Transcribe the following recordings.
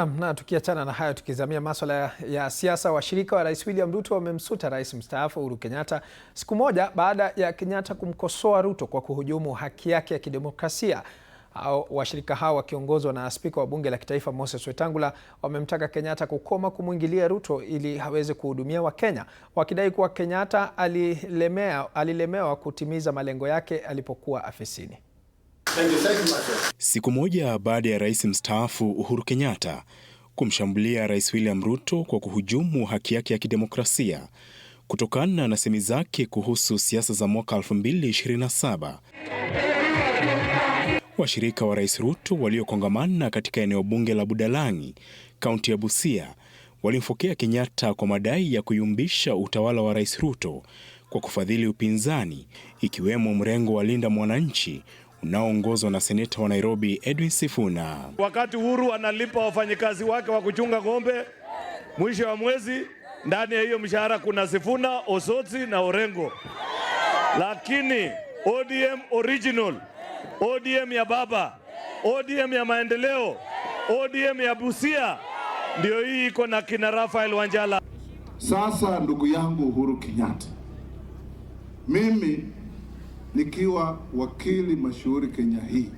Na tukiachana na hayo, tukizamia masuala ya siasa, washirika wa Rais William Ruto wamemsuta Rais mstaafu Uhuru Kenyatta siku moja baada ya Kenyatta kumkosoa Ruto kwa kuhujumu haki yake ya kidemokrasia. Washirika hao wakiongozwa na Spika wa Bunge la Kitaifa Moses Wetangula wamemtaka Kenyatta kukoma kumwingilia Ruto ili aweze kuhudumia Wakenya, wakidai kuwa Kenyatta alilemewa kutimiza malengo yake alipokuwa afisini. Siku moja baada ya Rais mstaafu Uhuru Kenyatta kumshambulia Rais William Ruto kwa kuhujumu haki yake ya kidemokrasia kutokana na semi zake kuhusu siasa za mwaka 2027, washirika wa Rais Ruto waliokongamana katika eneo bunge la Budalangi, kaunti ya Busia, walimfokea Kenyatta kwa madai ya kuyumbisha utawala wa Rais Ruto kwa kufadhili upinzani, ikiwemo mrengo wa Linda Mwananchi unaoongozwa na seneta wa Nairobi Edwin Sifuna. Wakati Uhuru analipa wafanyikazi wake wa kuchunga ng'ombe mwisho wa mwezi, ndani ya hiyo mshahara kuna Sifuna, Osotsi na Orengo. Lakini ODM original, ODM ya baba, ODM ya maendeleo, ODM ya Busia ndio hii iko na kina Rafael Wanjala. Sasa ndugu yangu Uhuru Kenyatta, mimi nikiwa wakili mashuhuri Kenya hii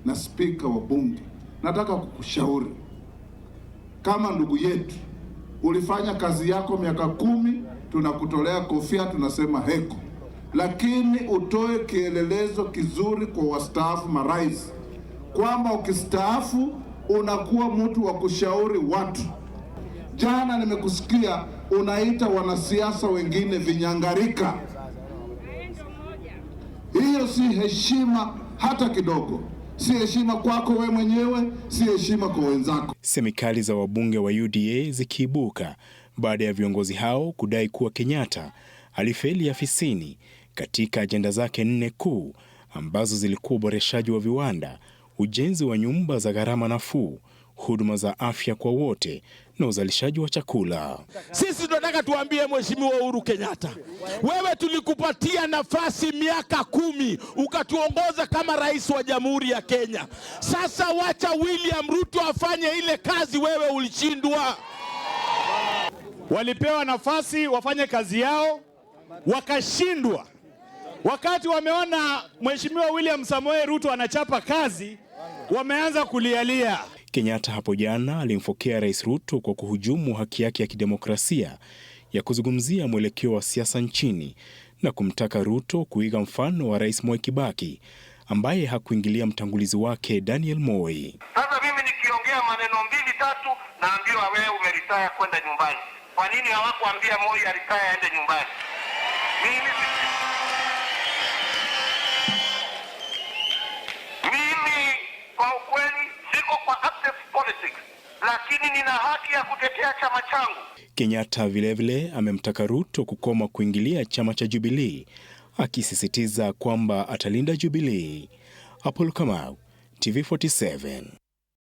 na spika wa bunge, nataka kukushauri kama ndugu yetu. Ulifanya kazi yako miaka 10, tunakutolea kofia, tunasema heko, lakini utoe kielelezo kizuri kwa wastaafu marais kwamba ukistaafu unakuwa mtu wa kushauri watu. Jana nimekusikia unaita wanasiasa wengine vinyangarika. Hiyo si heshima hata kidogo. Si heshima kwako wewe mwenyewe, si heshima kwa wenzako. Semikali za wabunge wa UDA zikiibuka baada ya viongozi hao kudai kuwa Kenyatta alifeli afisini katika ajenda zake 4 kuu ambazo zilikuwa uboreshaji wa viwanda, ujenzi wa nyumba za gharama nafuu, huduma za afya kwa wote na uzalishaji wa chakula. Sisi tunataka tuambie Mheshimiwa Uhuru Kenyatta, wewe tulikupatia nafasi miaka 10 ukatuongoza kama rais wa Jamhuri ya Kenya. Sasa wacha William Ruto afanye ile kazi wewe ulishindwa. Walipewa nafasi wafanye kazi yao, wakashindwa. Wakati wameona Mheshimiwa William Samoei Ruto anachapa kazi, wameanza kulialia. Kenyatta hapo jana alimfokea Rais Ruto kwa kuhujumu haki yake ya kidemokrasia ya kuzungumzia mwelekeo wa siasa nchini na kumtaka Ruto kuiga mfano wa Rais Mwai Kibaki ambaye hakuingilia mtangulizi wake Daniel Moi. Sasa mimi nikiongea maneno 2-3 naambiwa wewe umeritaya kwenda nyumbani. Kwa nini hawakuambia Moi aritaya aende nyumbani? Mimi kwa ukweli siko kwa active politics, lakini nina haki ya kutetea chama changu. Kenyatta vilevile amemtaka Ruto kukoma kuingilia chama cha Jubilee, akisisitiza kwamba atalinda Jubilee. Apollo Kamau, TV47.